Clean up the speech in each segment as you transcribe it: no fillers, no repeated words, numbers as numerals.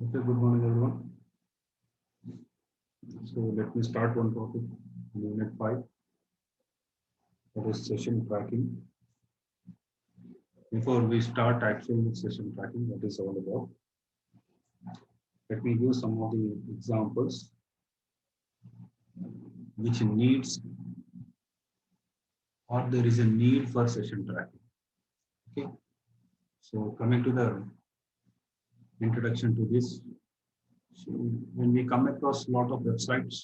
Okay, good morning, everyone. So let me start one topic, Unit 5, that is session tracking. Before we start actual session tracking, what is all about, let me give some of the examples which needs or there is a need for session tracking. Okay, so coming to the introduction to this, so when we come across a lot of websites,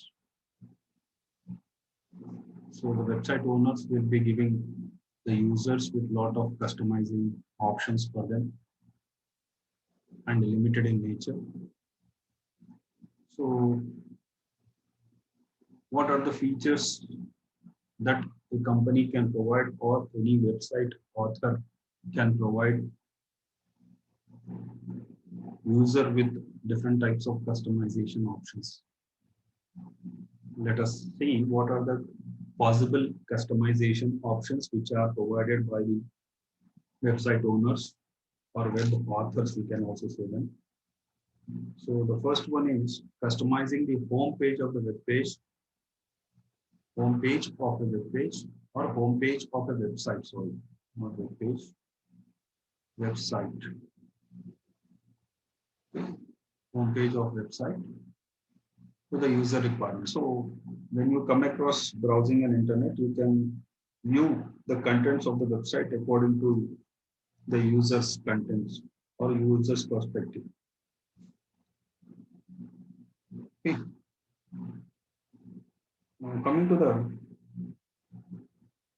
so the website owners will be giving the users with lot of customizing options for them and limited in nature. So what are the features that a company can provide or any website author can provide user with different types of customization options? Let us see what are the possible customization options which are provided by the website owners or web authors, we can also say them. So the first one is customizing the home page of the web page, or home page of a website, sorry, not web page, website, home page of website to the user requirement. So when you come across browsing an internet, you can view the contents of the website according to the user's contents or user's perspective. Okay. Now coming to the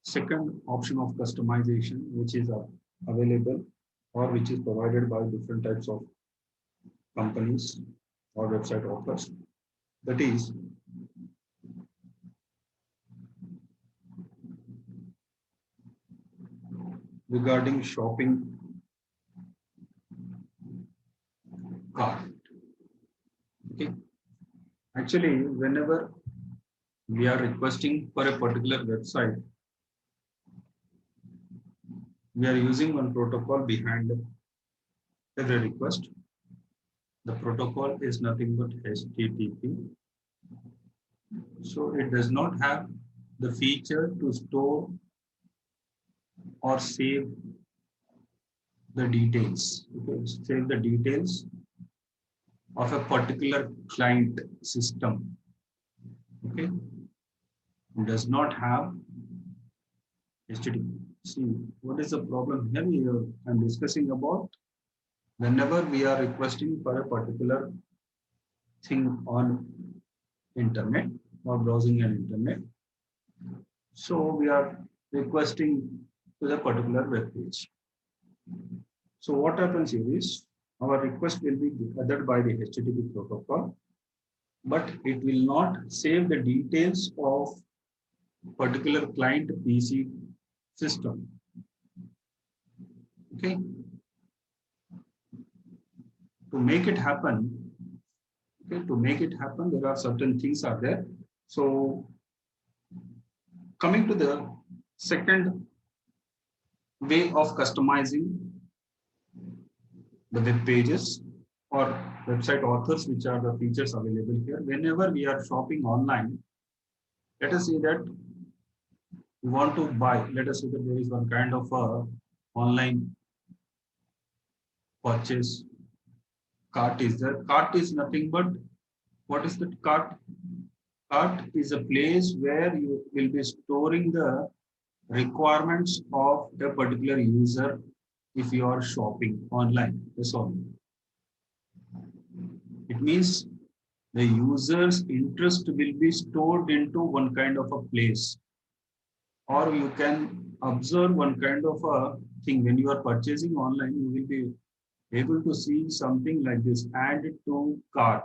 second option of customization, which is available or which is provided by different types of companies or website authors, that is regarding shopping cart. Okay. Actually, whenever we are requesting for a particular website, we are using one protocol behind every request. The protocol is nothing but HTTP. So it does not have the feature to store or save the details. Okay. Save the details of a particular client system. Okay. It does not have HTTP. See, what is the problem here? I'm discussing about whenever we are requesting for a particular thing on internet or browsing an internet. So we are requesting to the particular web page. So what happens here is our request will be gathered by the HTTP protocol, but it will not save the details of particular client PC system. Okay. To make it happen, there are certain things are there. So coming to the second way of customizing the web pages or website authors, which are the features available here. Whenever we are shopping online, let us say that we want to buy, let us say that there is one kind of a online purchase cart is there. Cart is nothing but, what is that cart? Cart is a place where you will be storing the requirements of the particular user if you are shopping online. That's all. It means the user's interest will be stored into one kind of a place, or you can observe one kind of a thing. When you are purchasing online, you will be able to see something like this: add to cart.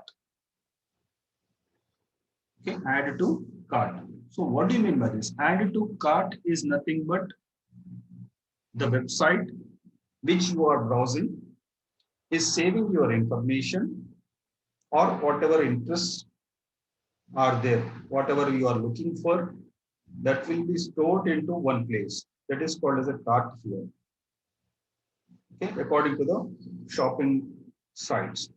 Okay, add to cart. So what do you mean by this? Add to cart is nothing but the website which you are browsing is saving your information or whatever interests are there, whatever you are looking for, that will be stored into one place. That is called as a cart here. Okay, according to the shopping sites.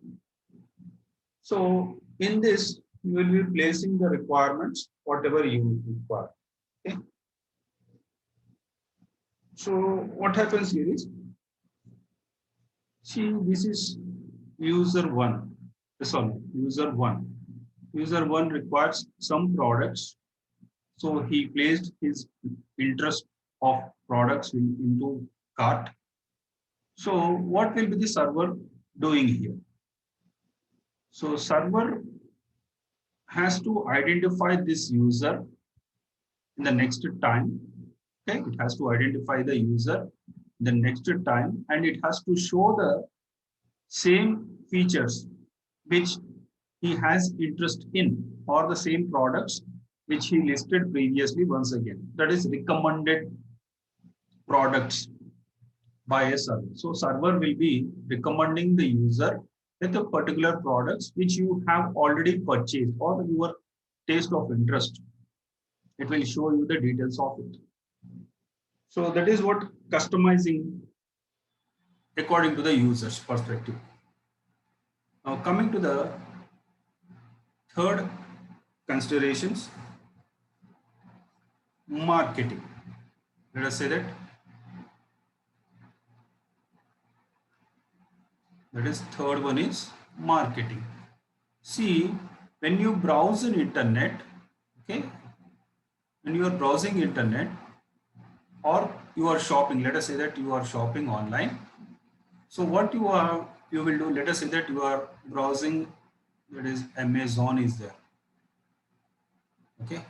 So in this, you will be placing the requirements, whatever you require. Okay. So what happens here is, see, this is user one. Sorry, user one. User one requires some products. So he placed his interest of products into cart. So what will be the server doing here? So server has to identify this user in the next time. Okay, it has to identify the user the next time, and it has to show the same features which he has interest in, or the same products which he listed previously once again. That is recommended products by a server. So server will be recommending the user with a particular products which you have already purchased or your taste of interest. It will show you the details of it. So that is what customizing according to the user's perspective. Now coming to the third considerations, marketing. Let us say that is third one is marketing. See, when you browse an internet, okay, when you are browsing internet or you are shopping, let us say that you are shopping online. So what you will do, let us say that you are browsing, that is Amazon is there. Okay.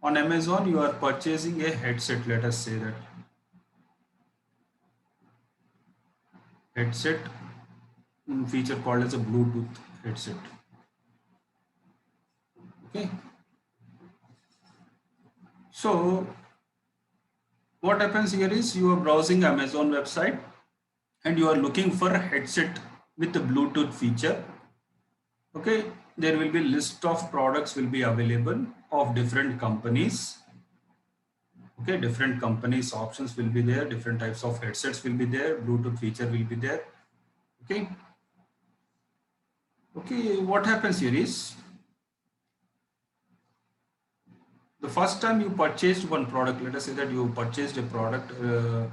On Amazon, you are purchasing a headset, let us say that. Headset feature called as a Bluetooth headset. Okay. So what happens here is you are browsing Amazon website and you are looking for a headset with the Bluetooth feature. Okay, there will be list of products will be available of different companies. Okay, different companies options will be there, different types of headsets will be there, Bluetooth feature will be there. Okay. Okay, what happens here is, the first time you purchased one product, let us say that you purchased a product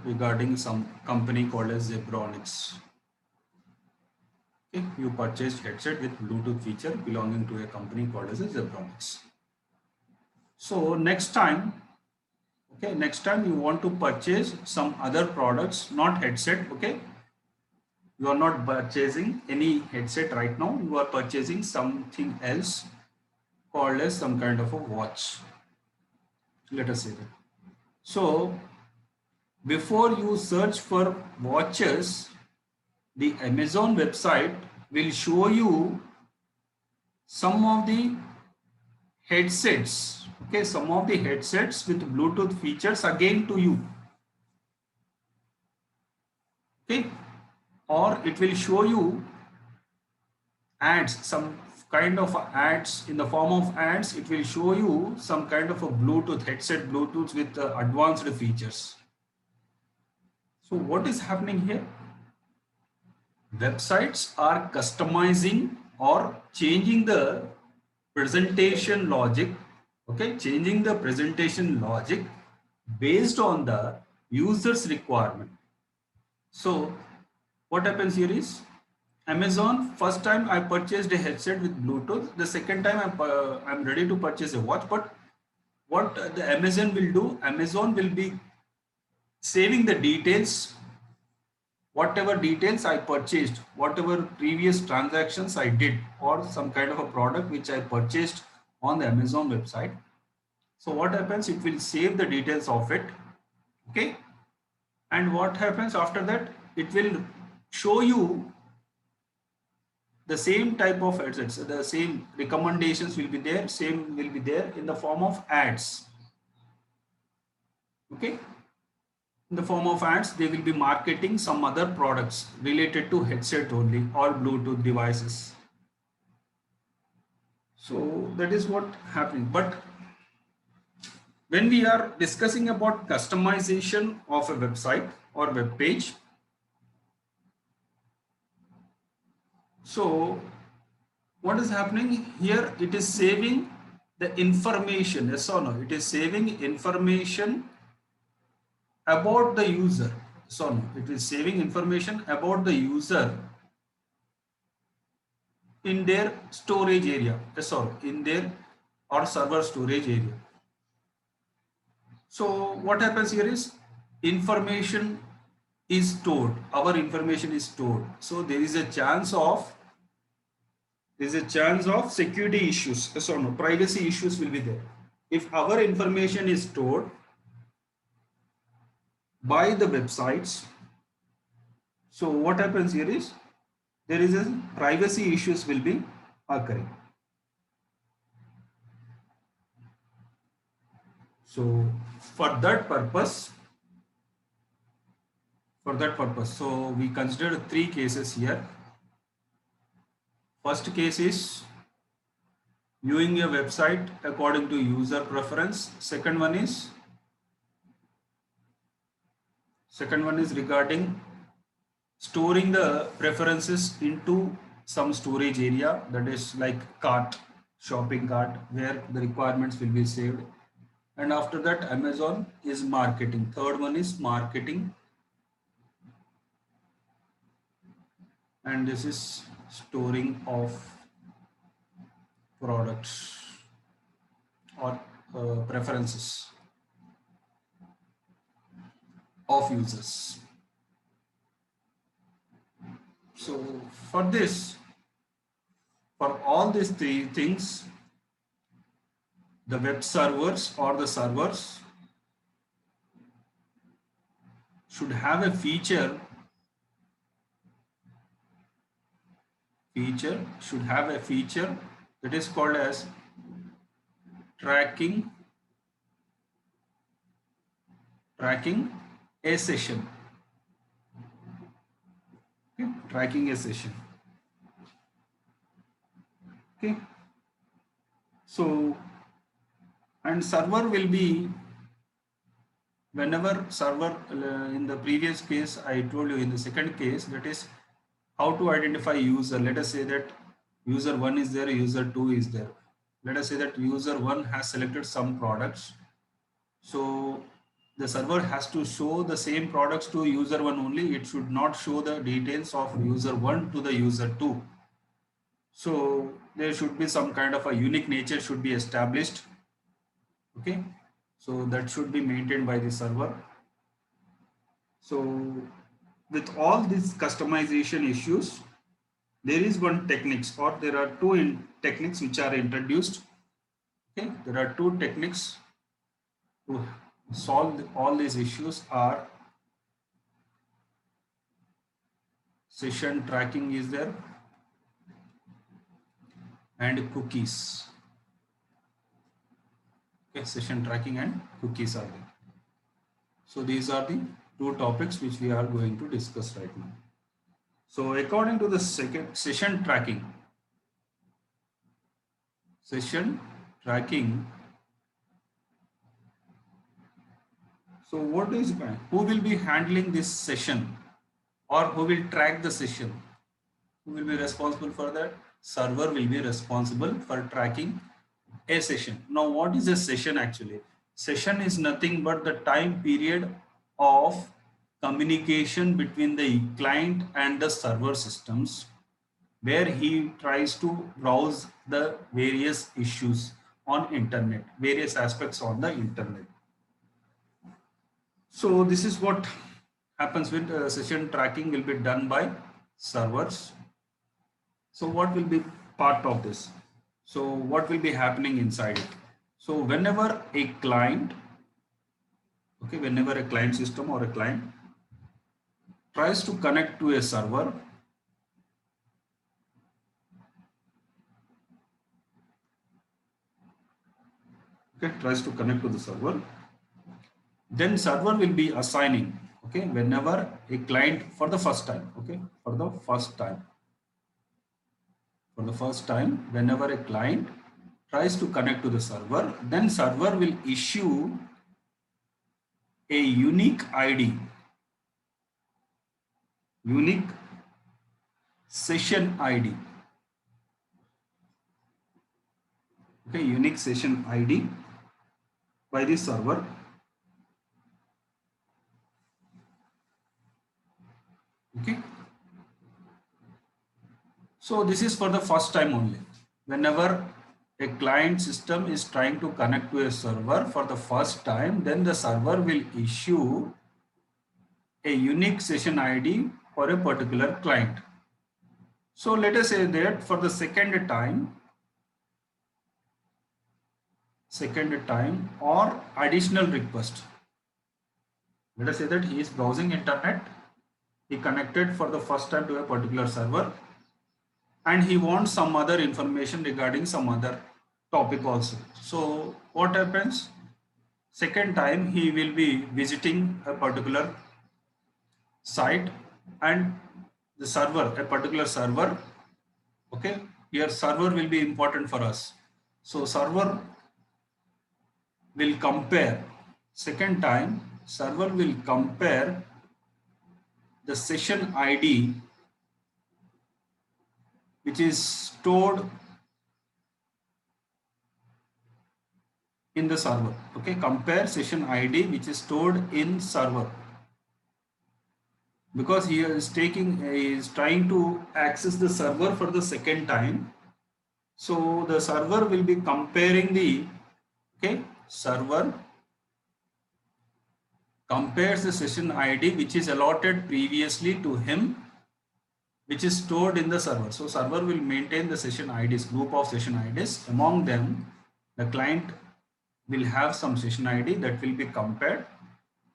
regarding some company called as Zebronics. Okay, you purchased headset with Bluetooth feature belonging to a company called as Zebronics. So next time, okay, next time you want to purchase some other products, not headset, okay, you are not purchasing any headset right now, you are purchasing something else called as some kind of a watch, let us say that. So before you search for watches, the Amazon website will show you some of the headsets, okay, some of the headsets with Bluetooth features again to you. Okay, or it will show you ads, some kind of ads, in the form of ads it will show you some kind of a Bluetooth headset, Bluetooth with advanced features. So what is happening here? Websites are customizing or changing the presentation logic, okay, changing the presentation logic based on the user's requirement. So what happens here is, Amazon, first time I purchased a headset with Bluetooth, the second time I'm ready to purchase a watch, but what the Amazon will do, Amazon will be saving the details, whatever details I purchased, whatever previous transactions I did, or some kind of a product which I purchased on the Amazon website. So what happens, it will save the details of it. Okay. And what happens after that, it will show you the same type of headsets, the same recommendations will be there, same will be there in the form of ads. Okay. In the form of ads, they will be marketing some other products related to headset only or Bluetooth devices. So that is what happening. But when we are discussing about customization of a website or web page, so what is happening here? It is saving the information, yes or no? It is saving information about the user. So no, it is saving information about the user in their storage area. Yes or no, in their or server storage area. So what happens here is information is stored. Our information is stored. So there is a chance of security issues. Yes or no, privacy issues will be there. If our information is stored by the websites, so what happens here is there is a privacy issues will be occurring. So for that purpose, so we consider three cases here. First case is viewing a website according to user preference. Second one is regarding storing the preferences into some storage area, that is like cart, shopping cart, where the requirements will be saved. And after that, Amazon is marketing. Third one is marketing, and this is storing of products or preferences of users. So for this, for all these three things, the web servers or the servers should have a feature that is called as tracking a session. Okay, tracking a session. Okay, so and server will be whenever server in the previous case I told you, in the second case, that is how to identify user. Let us say that user 1 is there, user 2 is there. Let us say that user 1 has selected some products, so the server has to show the same products to user 1 only. It should not show the details of user 1 to the user 2. So there should be some kind of a unique nature should be established. Okay, so that should be maintained by the server. So with all these customization issues, there is one techniques, or there are two techniques which are introduced. Okay, there are two techniques to solve all these issues. Are session tracking is there, and cookies. Okay, session tracking and cookies are there. So these are the two topics which we are going to discuss right now. So according to the session tracking, so what is who will be handling this session, or who will track the session? Who will be responsible for that? Server will be responsible for tracking a session. Now, what is a session actually? Session is nothing but the time period of communication between the client and the server systems, where he tries to browse the various issues on internet, various aspects on the internet. So this is what happens with session tracking will be done by servers. So what will be part of this? So what will be happening inside it? So whenever a client, okay, whenever a client system or a client tries to connect to a server, okay, tries to connect to the server, then server will be assigning, okay, whenever a client for the first time, okay, for the first time, whenever a client tries to connect to the server, then server will issue a unique ID, unique session ID. Okay, unique session ID by the server. Okay. So this is for the first time only. Whenever a client system is trying to connect to a server for the first time, then the server will issue a unique session ID for a particular client. So let us say that for the second time or additional request. Let us say that he is browsing internet, he connected for the first time to a particular server, and he wants some other information regarding some other topic also. So what happens? Second time he will be visiting a particular site, and the server, a particular server, okay, here server will be important for us. So server will compare, second time server will compare the session ID which is stored in the server. Okay, compare session ID which is stored in server, because he is trying to access the server for the second time. So the server will be comparing the, okay, server compares the session ID which is allotted previously to him, which is stored in the server. So server will maintain the session IDs, group of session IDs. Among them, the client will have some session ID that will be compared.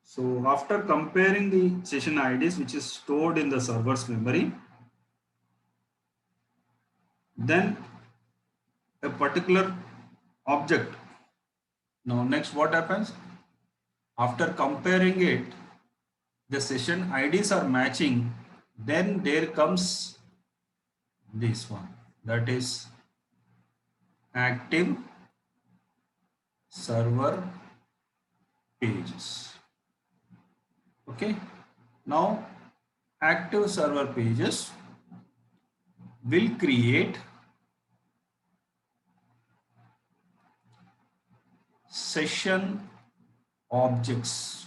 So after comparing the session IDs which is stored in the server's memory, then a particular object. Now next what happens? After comparing it, the session IDs are matching, then there comes this one, that is active server pages. Okay, now active server pages will create session objects.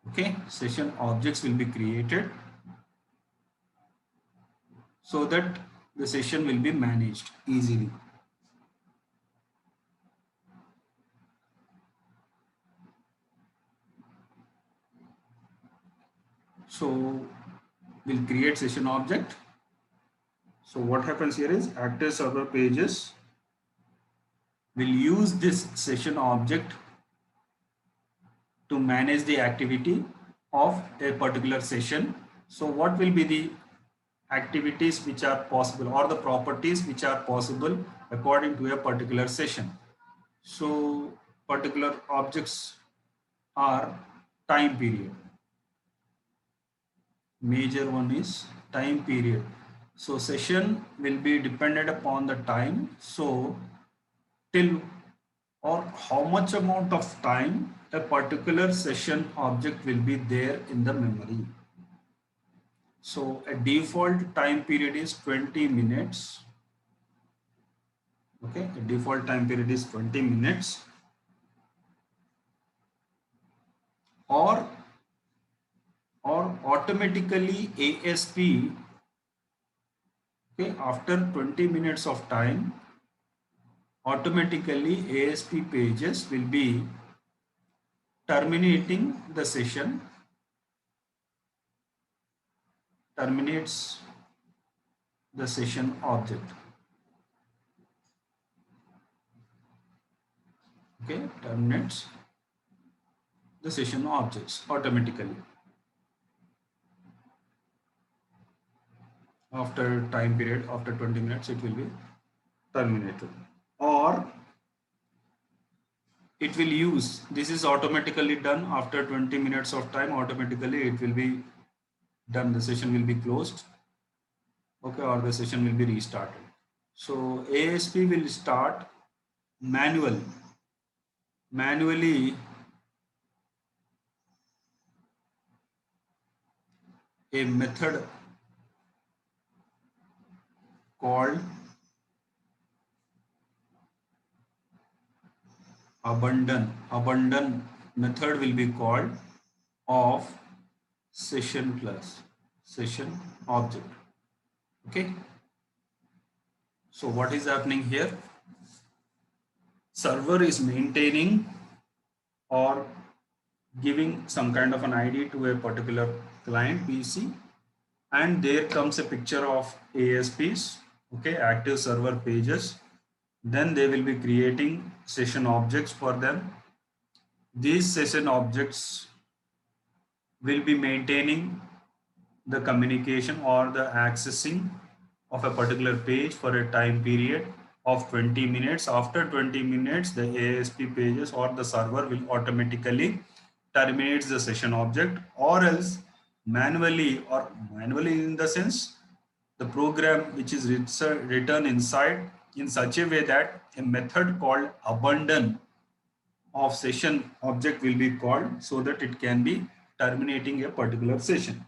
Okay, session objects will be created so that the session will be managed easily. So we'll create session object. So what happens here is active server pages will use this session object to manage the activity of a particular session. So what will be the activities which are possible, or the properties which are possible according to a particular session? So particular objects are time period. Major one is time period. So session will be dependent upon the time. So till or how much amount of time a particular session object will be there in the memory. So a default time period is 20 minutes. Okay, the default time period is 20 minutes, or automatically ASP, okay, after 20 minutes of time, automatically ASP pages will be terminating the session, terminates the session object. Okay, terminates the session objects automatically after time period, after 20 minutes it will be terminated. Or it will use, this is automatically done after 20 minutes of time, automatically it will be done, the session will be closed, okay, or the session will be restarted. So ASP will start manually a method called abandon method will be called of session plus session object. Okay. So what is happening here? Server is maintaining or giving some kind of an ID to a particular client PC, and there comes a picture of ASPs, okay, active server pages. Then they will be creating session objects for them. These session objects will be maintaining the communication or the accessing of a particular page for a time period of 20 minutes. After 20 minutes, the ASP pages or the server will automatically terminates the session object, or else manually in the sense the program which is written inside in such a way that a method called abandon of session object will be called so that it can be terminating a particular session.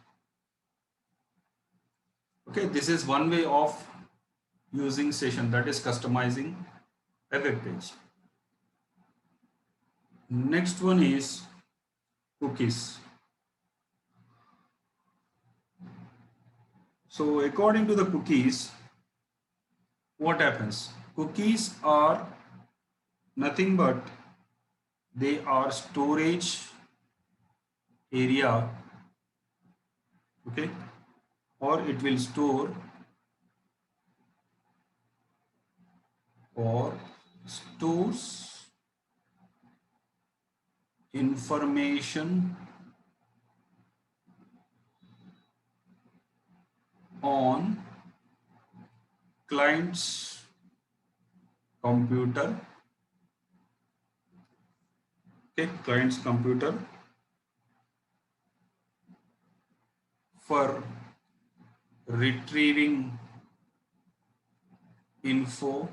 Okay, this is one way of using session, that is customizing a web page. Next one is cookies. So according to the cookies, what happens? Cookies are nothing but they are storage area, okay, or it will store or stores information on client's computer, okay, client's computer for retrieving info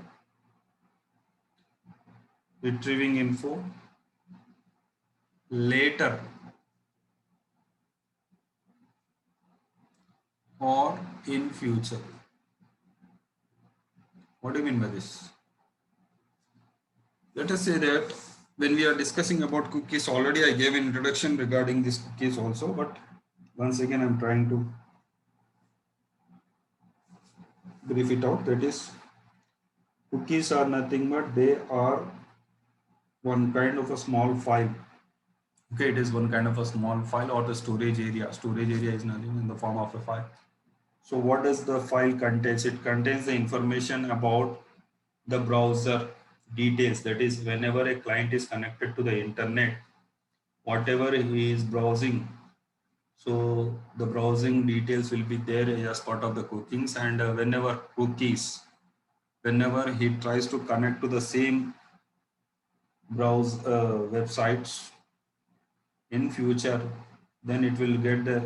later or in future. What do you mean by this? Let us say that when we are discussing about cookies, already I gave an introduction regarding these cookies also, but once again I'm trying to brief it out. That is, cookies are nothing but they are one kind of a small file. Okay, it is one kind of a small file or the storage area. Storage area is nothing in the form of a file. So what does the file contains? It contains the information about the browser details. That is, whenever a client is connected to the internet, whatever he is browsing, so the browsing details will be there as part of the cookies. And whenever he tries to connect to the same browse websites in future, then it will get the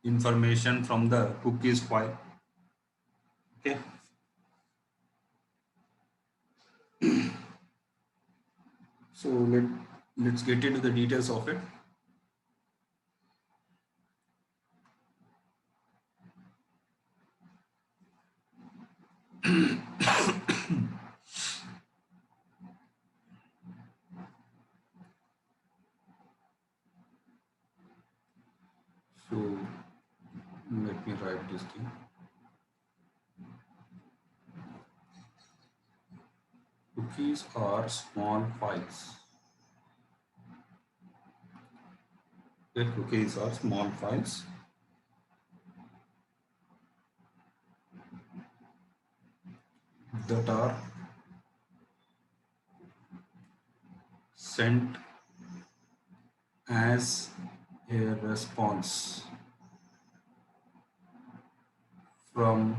information from the cookies file. Okay. So let's get into the details of it. So let me write this thing. Cookies are small files. Okay, cookies are small files that are sent as a response from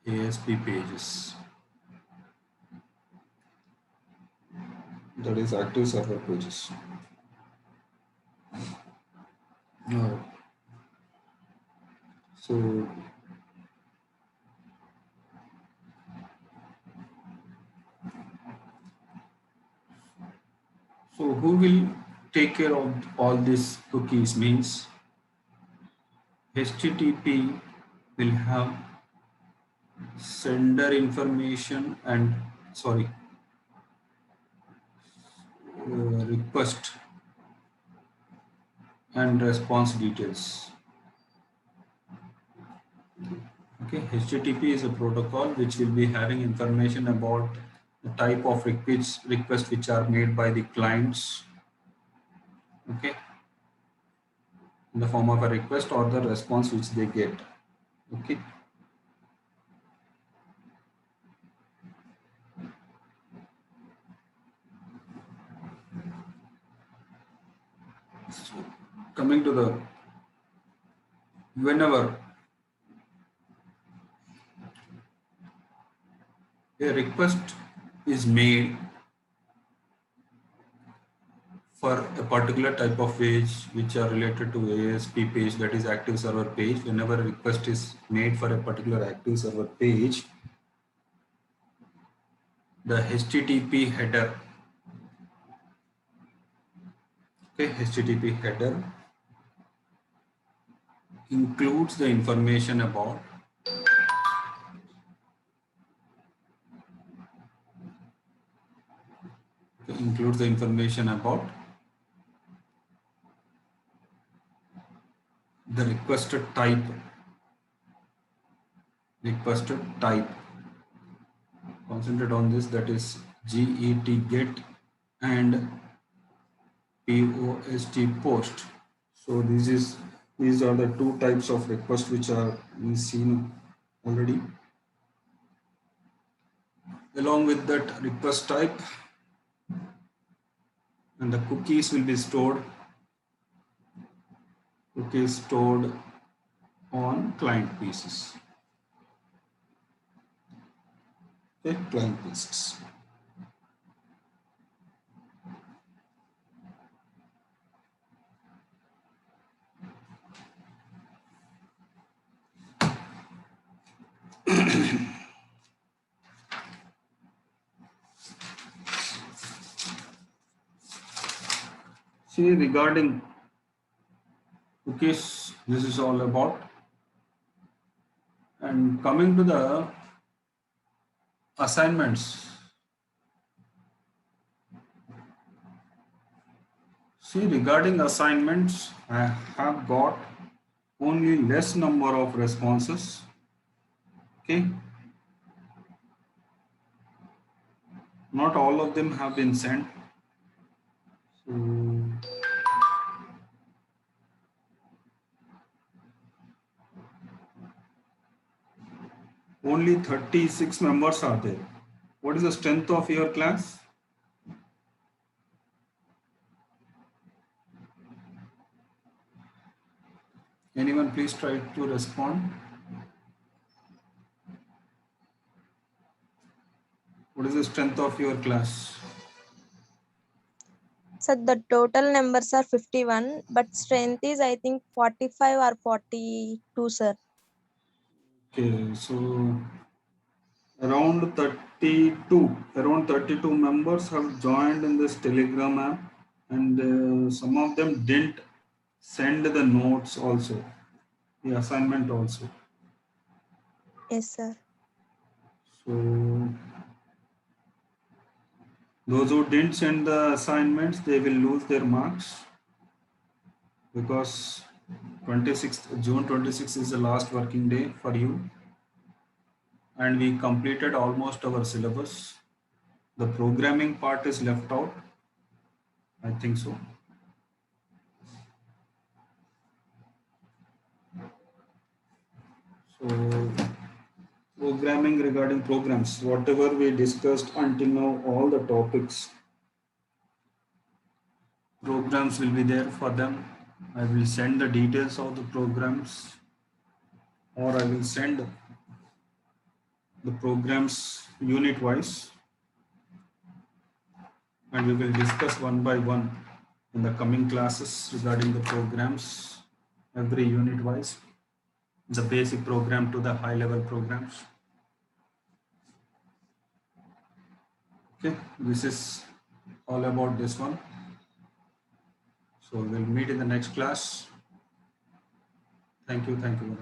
ASP pages, that is active server pages. So who will take care of all these cookies? Means HTTP will have sender information and request and response details. Okay, HTTP is a protocol which will be having information about the type of requests which are made by the clients. Okay, in the form of a request or the response which they get. Okay. So coming to the whenever a request is made for a particular type of page which are related to ASP page, that is active server page, whenever a request is made for a particular active server page, the HTTP header, okay, HTTP header includes the information about the requested type. Concentrate on this, that is get and post. So these are the two types of requests which are seen already. Along with that request type, and the cookies will be stored on client pieces. Okay, client pieces. See, regarding cookies, this is all about. And coming to the assignments. See, regarding assignments, I have got only less number of responses. Okay. Not all of them have been sent. So only 36 members are there. What is the strength of your class? Anyone please try to respond. What is the strength of your class? So the total numbers are 51, but strength is I think 45 or 42, sir. Okay, so around 32 members have joined in this Telegram app, and some of them didn't send the notes also, the assignment also. Yes, sir. So those who didn't send the assignments, they will lose their marks, because June 26th is the last working day for you, and we completed almost our syllabus. The programming part is left out, I think so. So programming, regarding programs, whatever we discussed until now, all the topics, programs will be there for them. I will send the details of the programs, or I will send the programs unit wise, and we will discuss one by one in the coming classes regarding the programs, every unit wise, the basic program to the high level programs. Okay, this is all about this one. So we'll meet in the next class. Thank you very much.